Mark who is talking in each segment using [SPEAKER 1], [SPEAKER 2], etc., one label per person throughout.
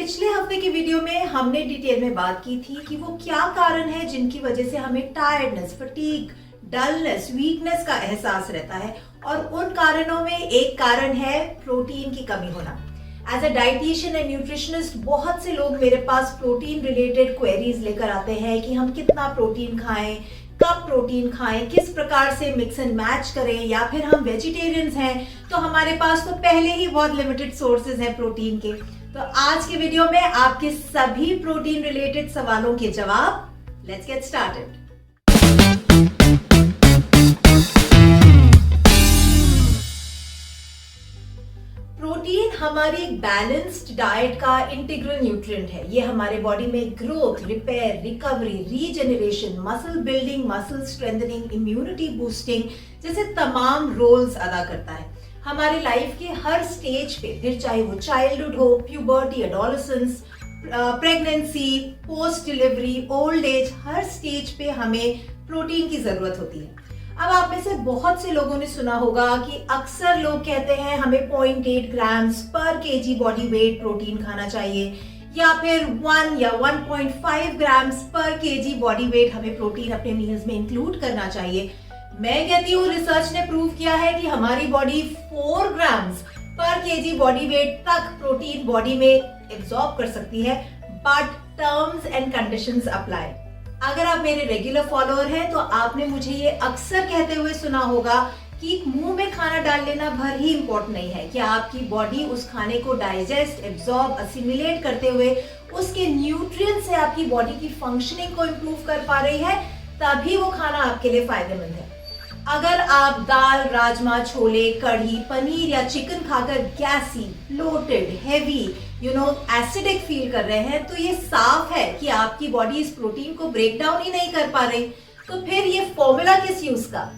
[SPEAKER 1] पिछले हफ्ते की वीडियो में हमने डिटेल में बात की थी कि वो क्या कारण है जिनकी वजह से हमें टायर्डनेस, फटीग, डलनेस, वीकनेस का एहसास रहता है। और उन कारणों में एक कारण है प्रोटीन की कमी होना। As a dietitian and nutritionist बहुत से लोग मेरे पास प्रोटीन रिलेटेड क्वेरीज लेकर आते हैं कि हम कितना प्रोटीन खाएं, कब प्रोटीन खाएं, किस प्रकार से मिक्स एंड मैच करें, या फिर हम वेजिटेरियंस हैं तो हमारे पास तो पहले ही बहुत लिमिटेड सोर्सेज हैं प्रोटीन के। तो आज के वीडियो में आपके सभी प्रोटीन रिलेटेड सवालों के जवाब। Let's get started. प्रोटीन हमारी बैलेंस्ड डाइट का इंटीग्रल न्यूट्रिएंट है। ये हमारे बॉडी में growth, repair, recovery, regeneration, muscle building, muscle strengthening, immunity boosting जैसे तमाम रोल्स अदा करता है। हमारे लाइफ के हर स्टेज पे, फिर चाहे वो चाइल्डहुड हो, puberty, adolescence, pregnancy, post delivery, old age, हर स्टेज पे हमें प्रोटीन की जरूरत होती है। अब आप में से बहुत से लोगों ने सुना होगा कि अक्सर लोग कहते हैं हमें 0.8 ग्राम्स पर केजी बॉडी वेट प्रोटीन खाना चाहिए, या फिर 1 या 1.5 ग्राम्स पर केजी बॉडी वेट हमें प्रोटीन अपने मील्स में इंक्लूड करना चाहिए। मैं कहती हूँ रिसर्च ने प्रूव किया है कि हमारी बॉडी 4 ग्राम्स पर केजी बॉडी वेट तक प्रोटीन बॉडी में एब्जॉर्ब कर सकती है, but terms and conditions apply. अगर आप मेरे रेगुलर फॉलोअर हैं तो आपने मुझे ये अक्सर कहते हुए सुना होगा कि मुंह में खाना डाल लेना भर ही इंपॉर्टेंट नहीं है, कि आपकी बॉडी उस खाने को डाइजेस्ट, एब्जॉर्ब, असिमिलेट करते हुए उसके न्यूट्रिएंट से आपकी बॉडी की फंक्शनिंग को इम्प्रूव कर पा रही है, तभी वो खाना आपके लिए फायदेमंद है। अगर आप दाल, राजमा, छोले, कढ़ी, पनीर या चिकन खाकर गैसी, ब्लोटेड, हेवी, एसिडिक फील कर रहे हैं, तो ये साफ है कि आपकी बॉडी इस प्रोटीन को ब्रेक डाउन ही नहीं कर पा रही। तो फिर ये फॉर्मूला किस यूज का?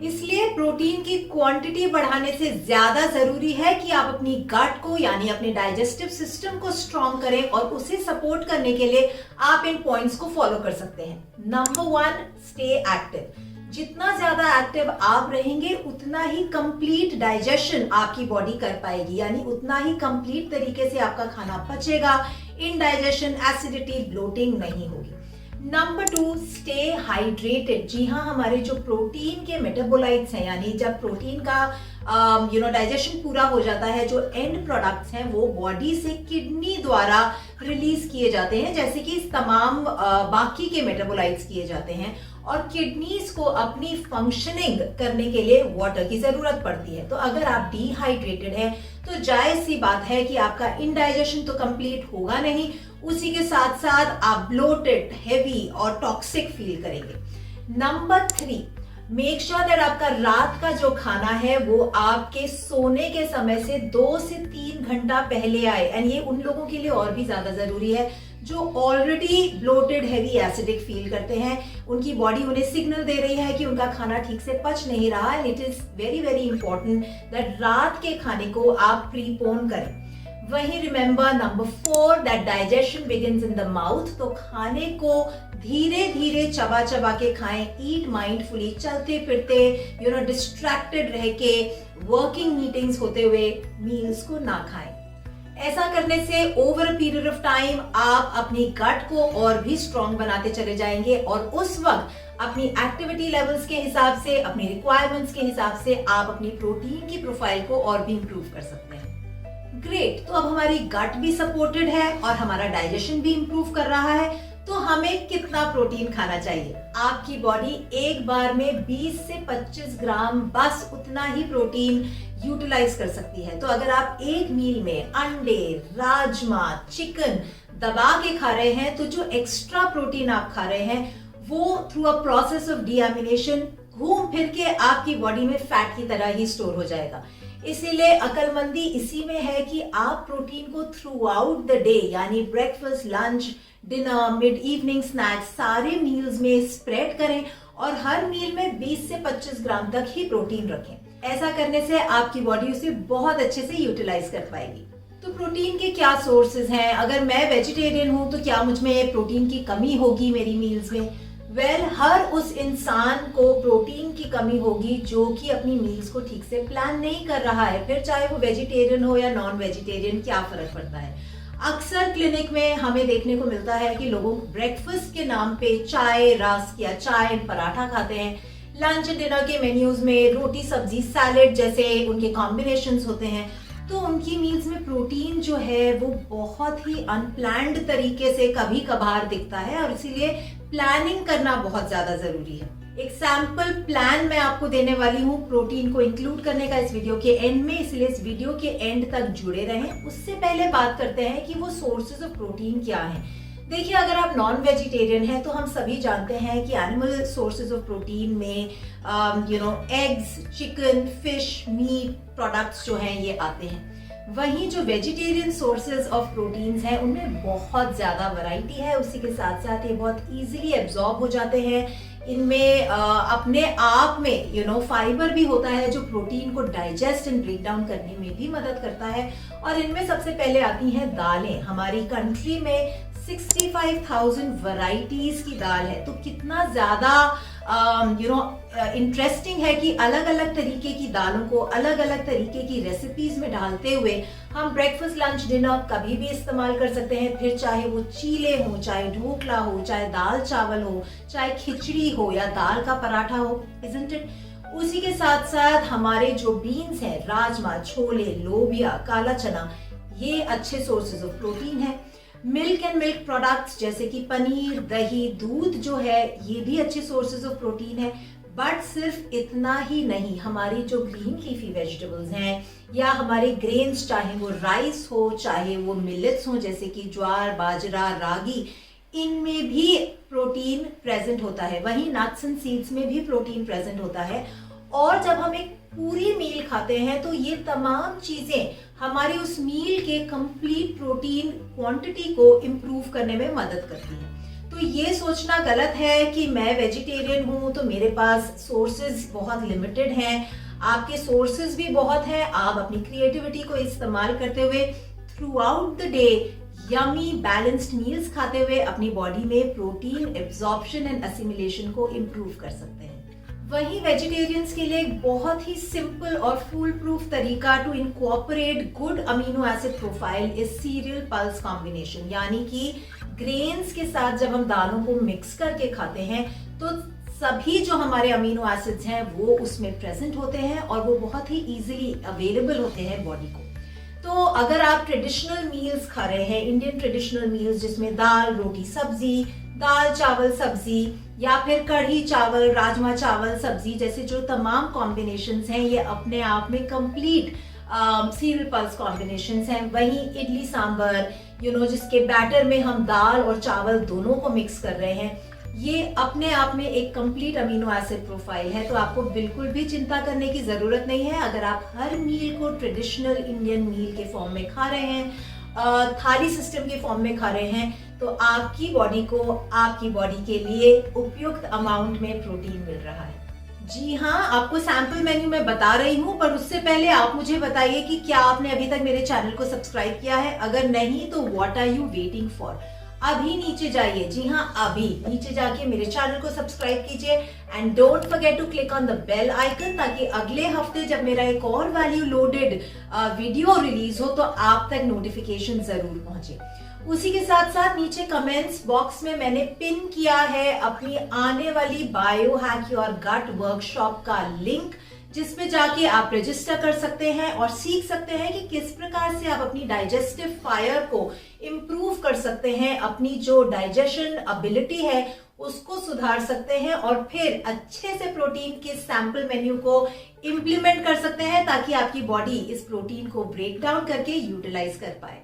[SPEAKER 1] इसलिए प्रोटीन की क्वांटिटी बढ़ाने से ज्यादा जरूरी है कि आप अपनी गट को, यानी अपने डाइजेस्टिव सिस्टम को स्ट्रॉन्ग करें, और उसे सपोर्ट करने के लिए आप इन पॉइंट्स को फॉलो कर सकते हैं। Number 1, stay active. जितना ज्यादा एक्टिव आप रहेंगे उतना ही कंप्लीट डाइजेशन आपकी बॉडी कर पाएगी, यानी उतना ही कंप्लीट तरीके से आपका खाना पचेगा, इनडाइजेशन, एसिडिटी, ब्लोटिंग नहीं होगी। Number 2, stay hydrated. जी हाँ, हमारे जो प्रोटीन के मेटाबोलाइट्स हैं, यानी जब प्रोटीन का डाइजेशन पूरा हो जाता है, जो एंड प्रोडक्ट्स हैं वो बॉडी से किडनी द्वारा रिलीज किए जाते हैं, जैसे कि तमाम बाकी के मेटाबोलाइट्स किए जाते हैं। और किडनीज को अपनी फंक्शनिंग करने के लिए वाटर की जरूरत पड़ती है। तो अगर आप डिहाइड्रेटेड हैं तो जायज सी बात है कि आपका इनडाइजेशन तो कंप्लीट होगा नहीं, उसी के साथ साथ आप ब्लोटेड, हेवी और टॉक्सिक फील करेंगे। नंबर 3, मेक श्योर दैट आपका रात का जो खाना है वो आपके सोने के समय से 2 से 3 घंटा पहले आए। एंड ये उन लोगों के लिए और भी ज्यादा जरूरी है जो already bloated, heavy, acidic feel करते हैं। उनकी बॉडी उन्हें सिग्नल दे रही है कि उनका खाना ठीक से पच नहीं रहा है। It is very very important that रात के खाने को आप प्रीपोन करें। वहीं remember number 4, that digestion begins in the mouth. तो खाने को धीरे धीरे चबा चबा के खाएं, ईट माइंडफुली, चलते फिरते, डिस्ट्रैक्टेड रह के, वर्किंग मीटिंग्स होते हुए मील्स को ना खाएं। ऐसा करने से over a period of time आप अपनी गट को और भी स्ट्रॉन्ग बनाते चले जाएंगे, और उस वक्त अपनी एक्टिविटी लेवल्स के हिसाब से, अपनी रिक्वायरमेंट्स के हिसाब से आप अपनी प्रोटीन की प्रोफाइल को और भी इंप्रूव कर सकते हैं। ग्रेट, तो अब हमारी गट भी सपोर्टेड है और हमारा डाइजेशन भी इंप्रूव कर रहा है, तो हमें कितना प्रोटीन खाना चाहिए? आपकी बॉडी एक बार में 20 से 25 ग्राम, बस उतना ही प्रोटीन यूटिलाइज कर सकती है। तो अगर आप एक मील में अंडे, राजमा, चिकन दबा के खा रहे हैं, तो जो एक्स्ट्रा प्रोटीन आप खा रहे हैं वो through a process of deamination घूम फिर के आपकी बॉडी में फैट की तरह ही स्टोर हो जाएगा। इसीलिए अक्लमंदी इसी में है कि आप प्रोटीन को थ्रू आउट द डे, यानी breakfast, lunch, dinner, mid evening snacks, सारे मील्स में स्प्रेड करें, और हर मील में 20 से 25 ग्राम तक ही प्रोटीन रखें। ऐसा करने से आपकी बॉडी उसे बहुत अच्छे से यूटिलाइज कर पाएगी। तो प्रोटीन के क्या सोर्सेज हैं? अगर मैं वेजिटेरियन हूं तो क्या मुझ में प्रोटीन की कमी होगी मेरी मील्स में? हर उस इंसान को प्रोटीन की कमी होगी जो कि अपनी मील्स को ठीक से प्लान नहीं कर रहा है, फिर चाहे वो वेजिटेरियन हो या नॉन वेजिटेरियन, क्या फर्क पड़ता है। अक्सर क्लिनिक में हमें देखने को मिलता है कि लोगों ब्रेकफास्ट के नाम पे चाय रस्क या चाय पराठा खाते हैं। लंच डिनर के मेन्यूज में रोटी सब्जी सैलेड जैसे उनके कॉम्बिनेशंस होते हैं। तो उनकी मील्स में प्रोटीन जो है वो बहुत ही अनप्लान्ड तरीके से कभी कभार दिखता है और इसीलिए प्लानिंग करना बहुत ज्यादा जरूरी है। एक सैंपल प्लान मैं आपको देने वाली हूँ प्रोटीन को इंक्लूड करने का इस वीडियो के एंड में, इसलिए इस वीडियो के एंड तक जुड़े रहें। उससे पहले बात करते हैं कि वो सोर्सेज ऑफ प्रोटीन क्या हैं। देखिए, अगर आप नॉन वेजिटेरियन हैं तो हम सभी जानते हैं कि एनिमल सोर्सेज ऑफ प्रोटीन में eggs, chicken, fish, meat products जो हैं ये आते हैं। वहीं जो वेजिटेरियन सोर्सेज ऑफ प्रोटीन्स हैं उनमें बहुत ज़्यादा वैरायटी है। उसी के साथ साथ ये बहुत इजीली एब्जॉर्ब हो जाते हैं। इनमें अपने आप में फाइबर भी होता है जो प्रोटीन को डाइजेस्ट एंड ब्रेक डाउन करने में भी मदद करता है। और इनमें सबसे पहले आती हैं दालें। हमारी कंट्री में 65,000 वैरायटीज की दाल है, तो कितना ज्यादा इंटरेस्टिंग है कि अलग अलग तरीके की दालों को अलग अलग तरीके की रेसिपीज में डालते हुए हम ब्रेकफास्ट लंच डिनर कभी भी इस्तेमाल कर सकते हैं। फिर चाहे वो चीले हो, चाहे ढोकला हो, चाहे दाल चावल हो, चाहे खिचड़ी हो या दाल का पराठा हो, इजंट इट। उसी के साथ साथ हमारे जो बीन्स हैं, राजमा, छोले, लोबिया, काला चना, ये अच्छे सोर्सेज ऑफ प्रोटीन है। मिल्क एंड मिल्क प्रोडक्ट्स जैसे कि पनीर, दही, दूध जो है ये भी अच्छे सोर्सेज ऑफ प्रोटीन है। बट सिर्फ इतना ही नहीं, हमारी जो ग्रीन लीफी वेजिटेबल्स हैं या हमारे ग्रेन्स, चाहे वो राइस हो चाहे वो मिलेट्स हो जैसे कि ज्वार, बाजरा, रागी, इनमें भी प्रोटीन प्रेजेंट होता है। वहीं नट्स एंड सीड्स में भी प्रोटीन प्रेजेंट होता है। और जब हम एक पूरी मील खाते हैं तो ये तमाम चीजें हमारी उस मील के कंप्लीट प्रोटीन क्वांटिटी को इम्प्रूव करने में मदद करती हैं। तो ये सोचना गलत है कि मैं वेजिटेरियन हूँ तो मेरे पास सोर्सेज बहुत लिमिटेड हैं। आपके सोर्सेज भी बहुत हैं। आप अपनी क्रिएटिविटी को इस्तेमाल करते हुए throughout the day yummy balanced meals खाते हुए अपनी बॉडी में प्रोटीन एब्जॉर्प्शन एंड असिमिलेशन को इम्प्रूव कर सकते हैं। वहीं वेजिटेरियंस के लिए एक बहुत ही सिंपल और फुल प्रूफ तरीका to incorporate good amino acid profile is cereal pulse combination, यानी कि ग्रेन्स के साथ जब हम दालों को मिक्स करके खाते हैं तो सभी जो हमारे अमीनो एसिड्स हैं वो उसमें प्रेजेंट होते हैं और वो बहुत ही इजीली अवेलेबल होते हैं बॉडी को। तो अगर आप ट्रेडिशनल मील्स खा रहे हैं, इंडियन ट्रेडिशनल मील्स जिसमें दाल, रोटी, सब्जी, दाल चावल सब्जी या फिर कढ़ी चावल, राजमा चावल सब्जी जैसे जो तमाम कॉम्बिनेशंस हैं ये अपने आप में कंप्लीट सीरियल पल्स कॉम्बिनेशंस हैं। वहीं इडली सांभर जिसके बैटर में हम दाल और चावल दोनों को मिक्स कर रहे हैं, ये अपने आप में एक कंप्लीट अमीनो एसिड प्रोफाइल है। तो आपको बिल्कुल भी चिंता करने की जरूरत नहीं है। अगर आप हर मील को ट्रेडिशनल इंडियन मील के फॉर्म में खा रहे हैं, थाली सिस्टम के फॉर्म में खा रहे हैं, तो आपकी बॉडी को आपकी बॉडी के लिए उपयुक्त अमाउंट में प्रोटीन मिल रहा है। जी हाँ, आपको सैंपल मेन्यू मैं बता रही हूँ, पर उससे पहले आप मुझे बताइए कि क्या आपने अभी तक मेरे चैनल को सब्सक्राइब किया है। अगर नहीं तो what are you waiting for, अभी नीचे जाइए। जी हाँ, अभी नीचे जाके मेरे चैनल को सब्सक्राइब कीजिए and don't forget to click on the bell icon, ताकि अगले हफ्ते जब मेरा एक और वैल्यू लोडेड वीडियो रिलीज हो तो आप तक नोटिफिकेशन जरूर पहुंचे। उसी के साथ साथ नीचे कमेंट्स बॉक्स में मैंने पिन किया है अपनी आने वाली bio hack your gut workshop का लिंक, जिसमें जाके आप रजिस्टर कर सकते हैं और सीख सकते हैं कि किस प्रकार से आप अपनी डाइजेस्टिव फायर को इम्प्रूव कर सकते हैं, अपनी जो डाइजेशन एबिलिटी है उसको सुधार सकते हैं और फिर अच्छे से प्रोटीन के सैंपल मेन्यू को इम्प्लीमेंट कर सकते हैं ताकि आपकी बॉडी इस प्रोटीन को ब्रेक डाउन करके यूटिलाइज कर पाए।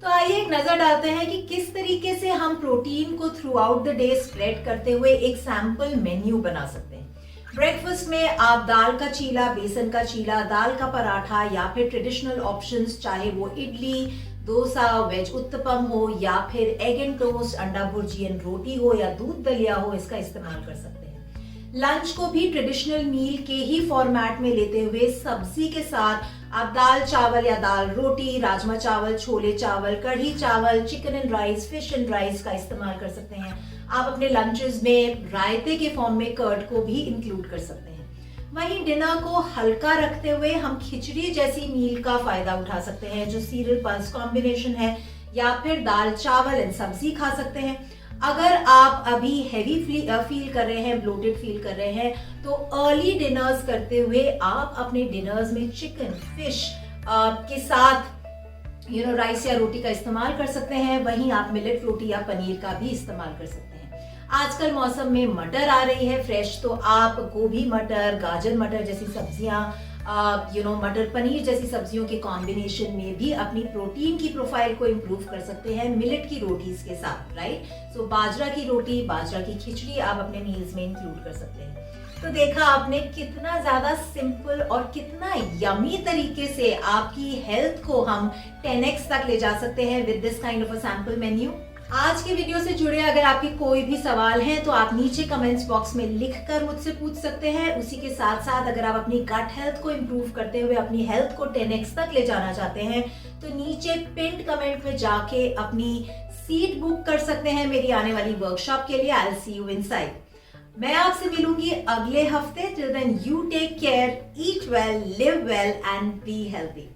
[SPEAKER 1] तो आइए एक नजर डालते हैं कि किस तरीके से हम प्रोटीन को through out the day spread करते हुए एक सैंपल मेन्यू बना सकते हैं। ब्रेकफास्ट में आप दाल का चीला, बेसन का चीला, दाल का पराठा या फिर ट्रेडिशनल ऑप्शंस चाहे वो इडली, डोसा, वेज उत्तपम हो या फिर एग एंड टोस्ट, अंडा भुर्जी एंड रोटी हो या दूध दलिया हो, इसका इस्तेमाल कर सकते हैं। लंच को भी ट्रेडिशनल मील के ही फॉर्मेट में लेते हुए सब्जी के साथ आप दाल चावल या दाल रोटी, राजमा चावल, छोले चावल, कढ़ी चावल, chicken and rice, fish and rice का इस्तेमाल कर सकते हैं। आप अपने लंचेस में रायते के फॉर्म में कर्ड को भी इंक्लूड कर सकते हैं। वहीं डिनर को हल्का रखते हुए हम खिचड़ी जैसी मील का फायदा उठा सकते हैं जो सीरियल पल्स कॉम्बिनेशन है। या फिर दाल चावल एंड सब्जी खा सकते हैं। अगर आप अभी हैवी फील कर रहे हैं, ब्लोटेड फील कर रहे हैं, तो अर्ली डिनर्स करते हुए आप अपने डिनर्स में चिकन, फिश के साथ राइस या रोटी का इस्तेमाल कर सकते हैं। वहीं आप मिलेट रोटी या पनीर का भी इस्तेमाल कर सकते हैं। आजकल मौसम में मटर आ रही है फ्रेश, तो आप गोभी मटर, गाजर मटर जैसी सब्जियां, मटर पनीर जैसी सब्जियों के कॉम्बिनेशन में भी अपनी प्रोटीन की प्रोफाइल को इम्प्रूव कर सकते हैं मिलेट की रोटीज के साथ, राइट। सो बाजरा की रोटी, बाजरा की खिचड़ी आप अपने मील्स में इंक्लूड कर सकते हैं। तो देखा आपने कितना ज्यादा सिंपल और कितना यमी तरीके से आपकी हेल्थ को हम 10x तक ले जा सकते हैं with this kind of a sample menu. आज के वीडियो से जुड़े अगर आपके कोई भी सवाल हैं तो आप नीचे कमेंट्स बॉक्स में लिखकर मुझसे पूछ सकते हैं। उसी के साथ साथ अगर आप अपनी गट हेल्थ को इम्प्रूव करते हुए अपनी हेल्थ को 10x तक ले जाना चाहते हैं तो नीचे पिन्ड कमेंट में जाके अपनी सीट बुक कर सकते हैं मेरी आने वाली वर्कशॉप के लिए। I will see you inside. मैं आपसे मिलूंगी अगले हफ्ते। Till then you take care, eat well, live well and be healthy.